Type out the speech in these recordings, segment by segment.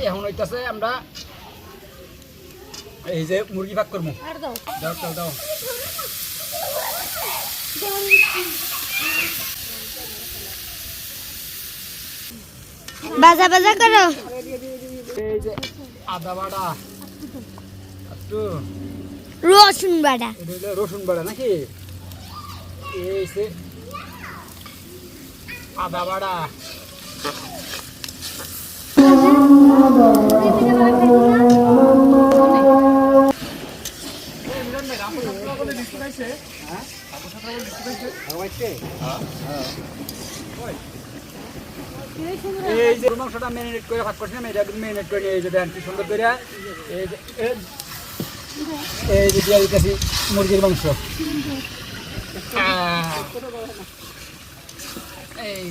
এখন হইতাছে আমরা এই যে মুরগি ভাগ করবো। দাও দাও দাও। বাজা বাজা করো। এই যে আদা বাটা, একটু রসুন বাটা, এটা হলো রসুন বাটা নাকি? এই যে আদা বাটা, এই যে মাংসটা ম্যারিনেট করে ভাগ করছিলাম, এটা ম্যারিনেট করে নিয়ে এই যে দেখেন কি সুন্দর করে এই যে দিয়ে দিতেছি মুরগির মাংস। এই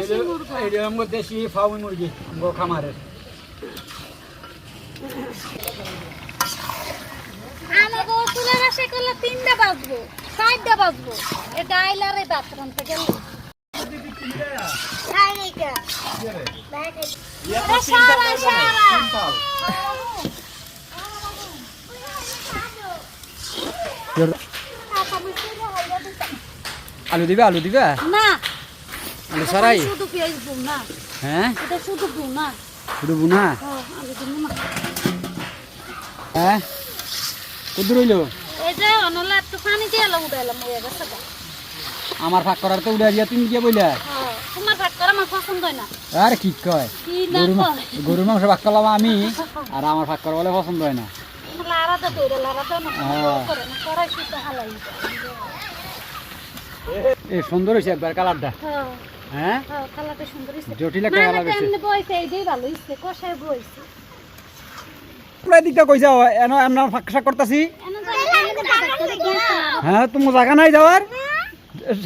যে দেশি ফার্মি মুরগি খামারের। তিনটা বাজবো, চারটা বাজবো, এটা আইলারে বাথরুম থেকে আলু দিবে, আলু দিবে না, আলু সারাই শুধু পেঁয়াজ বুন না। হ্যাঁ, এটা শুধু বুন না, শুধু বুনা। আলু দিব না। হ্যাঁ কত রইল? এই যে অনলা একটু পানি দিয়ে এলাম, উঠাইলাম হয়ে গেছে। আমার ভাগ করার তো উড়া দিয়া তুমি কি বইলা? তোমার ভাগ করা আমার পছন্দ হয় না। আরে কি কয়, গরুর মাংস ভাগ করলাম আমি, আর আমার ভাগ করা বলে পছন্দ হয় না। লারাটা দৌড়ে লারাটা না করে না, করাই শুধু হালাই। এ সুন্দর হয়েছে একবার কালারটা। হ্যাঁ কালারটা সুন্দর হয়েছে, জটিল একটা কালার হয়েছে। এমনি বইছে, এইটাই ভালো হয়েছে, কষায় বইছে। পুরো দিকটা কই যাও? এনো আমরা ভাগ শাক করতেছি। হ্যাঁ তুমি জায়গা নাই যাওয়ার।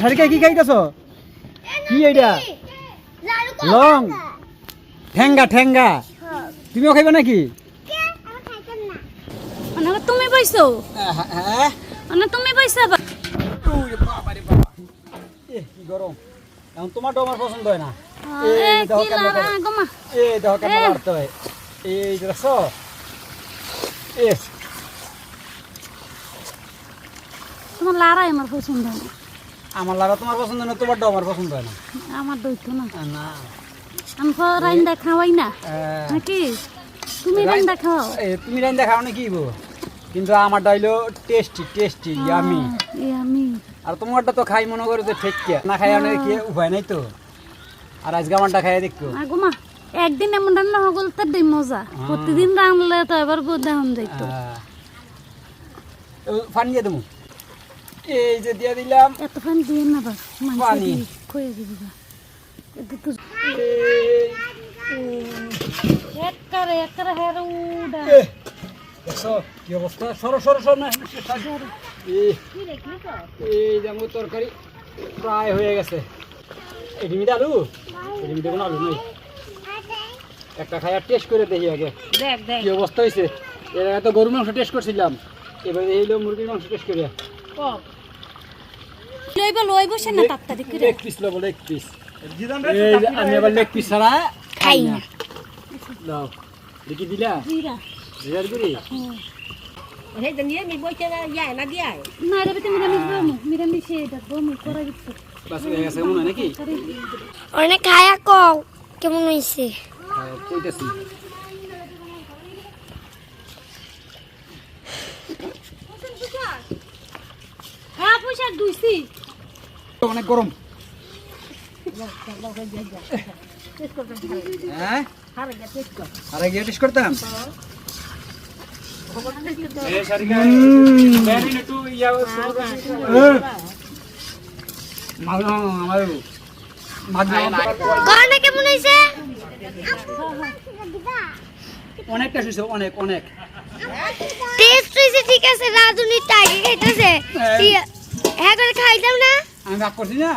সারিকা কি খাইতেছ? কি এইটা? লং ঠেঙ্গা, ঠেঙ্গা তুমিও খাইবে নাকি? তুমি বইছো? হ্যাঁ তুমি বইছো? কি গরম, এখন তোমার আমার পছন্দ হয় না। এই দেখো কেমন মারতে হয়। এই দেখছো, তোমার লারাই আমার পছন্দ হয় না। আমার লাগা তোমার পছন্দ না, তোমার আমার পছন্দ হয় না। আমার দইতো না, না আমি রাইন্দা খাওয়াই না নাকি? তুমি রাইন্দা খাও। তুমি রাইন্দা খাও না কি গো, কিন্তু আমার ডাইলো টেস্টি টেস্টি ইয়ামি। আর তোমারটা তো খাই মনে করো যে ঠেকিয়া না খাই অনেক কি উপায় নাই তো। আর আজকে আমারটা খাই দেখো। আগোমা একদিন এমন রান্না হগল তার দেই মজা, প্রতিদিন রান্নলে তো এবার দেখান যাইতো। পানি দিয়ে দেবো, এই যে দিয়ে দিলাম। এত পানি দিয়ে না বাস, পানি কয়ে দিবি বা এটা তো একবারে একবারে হেরে উড়া। দেখছো কি অবস্থা? সরো সরো সরো না, এই যে আমার তরকারি প্রায় হয়ে গেছে। এডিমিতে আলু, এডিমিতে কোনো আলু নেই। একটা খাই আর টেস্ট করে দেখি আগে কি অবস্থা হয়েছে। এর আগে তো গরুর মাংস টেস্ট করছিলাম, এবার এইলো মুরগির মাংস টেস্ট করি। লইব সে না তাড়াতাড়ি করে লেগ পিস লবো, লেগ পিস। আমি আবার লেগ পিস ছাড়া খাই না। দাও দেখি দিলা জিরা জিরার গুঁড়ি। না রে বেটা, মিরামিষ এটা বমি করা গেছে। বাস হয়ে গেছে মনে হয় নাকি? অনেক খায়া কও কেমন হইছে? কইতাছি হ্যাঁ পোশাক ধুইছি। অনেক গরম। হ্যাঁ আরে গিয়ে টেস্ট করতাম। কেমন হয়েছে? অনেকটা শুয়েছে, অনেক অনেক টেস্ট হয়েছে, ঠিক আছে। রাজুনি টাইগে খাইতেছে, হ্যাঁ করে খাইতাম না। আমি ভাগ করছি না।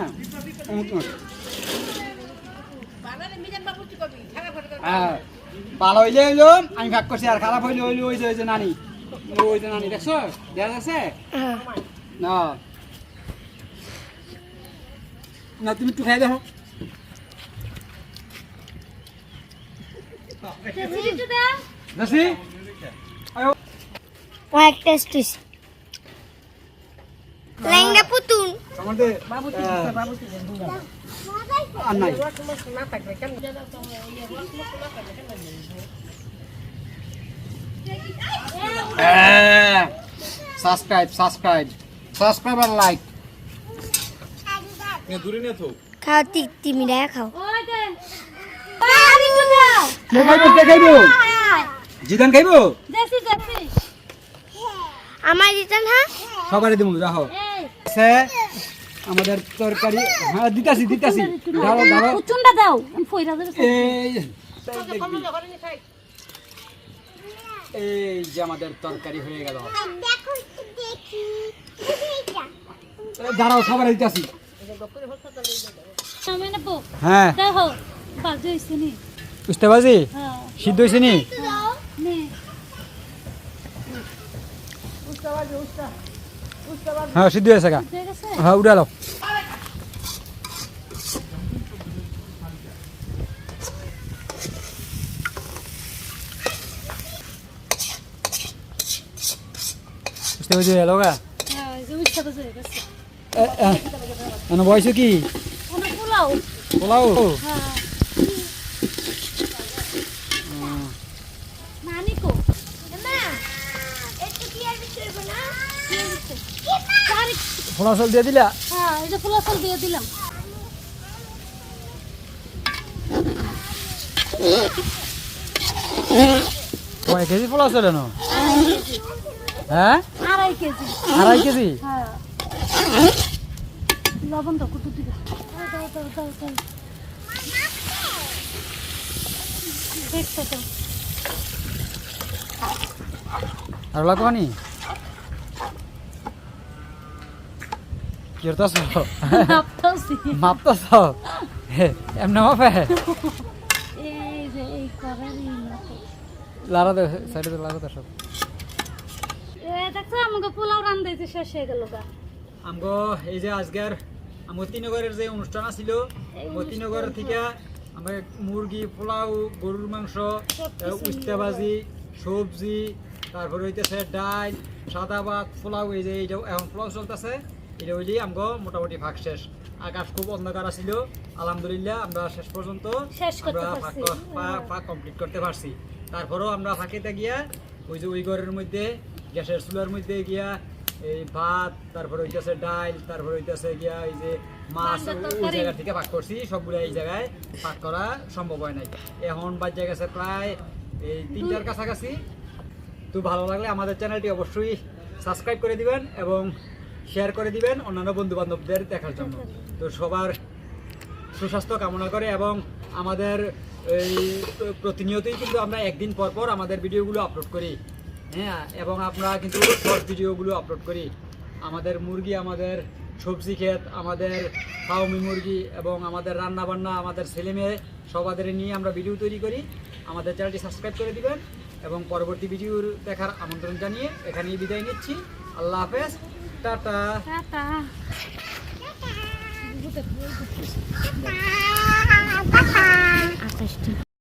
ভালো হইলে হইলো আমি ভাগ করছি, আর খারাপ হইলে হইলো ওই যে নানি, ওই যে নানি দেখছো দেখা যাচ্ছে না। না তুমি একটু খাই দেখো। নাসি আয়ো অনেক টেস্ট হয়েছে লেঙ্গা পুতুন আমাদের আর নাই সাবস্ক্রাইব আর লাইক খাও তিমিরা খাও খাইবো জিদান খাইবো আমার দিতেন হ্যাঁ সবারই দিব রাখো আমাদের তরকারি হ্যাঁ দিতাছি দাও চুন্ডা দাও আমি ফইরা দেব এই যে আমাদের তরকারি হয়ে গেল দাঁড়াও সবার দিতাছি আমি নেব হ্যাঁ দেখো বাজে হইছে নি বুঝতে পারছি হ্যাঁ সিদ্ধ হয়েছে নি নে হ্যাঁ সিদ্ধ হয়েছে গা ঠিক আছে হ্যাঁ উড়ালো বুঝতে পারছি এলো গা হ্যাঁ এই যে উঠতে বাজে গেছে বয়স কি অনেক পোলাও পোলাও হ্যাঁ নানি কো না একটু কি আর বিষয় না পোলাও চাল দিয়ে দিলা হ্যাঁ এই যে পোলাও চাল দিয়ে দিলাম কয় কেজি পোলাও চাল এনো হ্যাঁ 2.5 কেজি 2.5 কেজি হ্যাঁ লবণ দাও কুটু দিবে দাও দেখছো তো আর লাগবো নি কি করতেছ ভাবতাছি মাপতেছ এমনি মাপে এই যে এই করারই মতো লারা দে সাইডে লারা দে সব দেখছো আমাকে পোলাও রান্ধাইতে শেষ হয়ে গেল গা আমগো এই যে আজকের মতিনগরের যে অনুষ্ঠান আছিল মতিনগর থেকে আমরা মুরগি পোলাও গরুর মাংস উস্তা ভাজি সবজি তারপরে হইতেছে ডাল সাদা ভাত পোলাও এই যে এইটা এখন পোলাও চলতেছে এটা হইলেই আমগো মোটামুটি ভাগ শেষ আকাশ খুব অন্ধকার ছিল আলহামদুলিল্লাহ আমরা শেষ পর্যন্ত শেষ করতে আমরা পারছি। ভাগ কমপ্লিট করতে পারছি তারপরেও আমরা ফাঁকিতে গিয়া ওই যে ওই ঘরের মধ্যে গ্যাসের চুলার মধ্যে গিয়া এই ভাত তারপরে হইতেছে ডাল তারপরে হইতেছে গিয়া এই যে মাছ ওই জায়গা থেকে ভাগ করছি সবগুলো এই জায়গায় ভাগ করা সম্ভব হয় নাই এখন বাজে গেছে প্রায় এই 3টার কাছাকাছি তো ভালো লাগলে আমাদের চ্যানেলটি অবশ্যই সাবস্ক্রাইব করে দিবেন এবং শেয়ার করে দিবেন অন্যান্য বন্ধু বান্ধবদের দেখার জন্য তো সবার সুস্বাস্থ্য কামনা করে এবং আমাদের এই প্রতিনিয়তই কিন্তু আমরা একদিন পর পর আমাদের ভিডিওগুলো আপলোড করি হ্যাঁ এবং আমরা কিন্তু শর্ট ভিডিওগুলো আপলোড করি আমাদের মুরগি আমাদের সবজি ক্ষেত আমাদের ফার্মি মুরগি এবং আমাদের রান্না বান্না আমাদের ছেলে মেয়ে সবাদের নিয়ে আমরা ভিডিও তৈরি করি আমাদের চ্যানেলটি সাবস্ক্রাইব করে দিবেন এবং পরবর্তী ভিডিও দেখার আমন্ত্রণ জানিয়ে এখানেই বিদায় নিচ্ছি আল্লাহ হাফেজ টাটা টাটা টাটা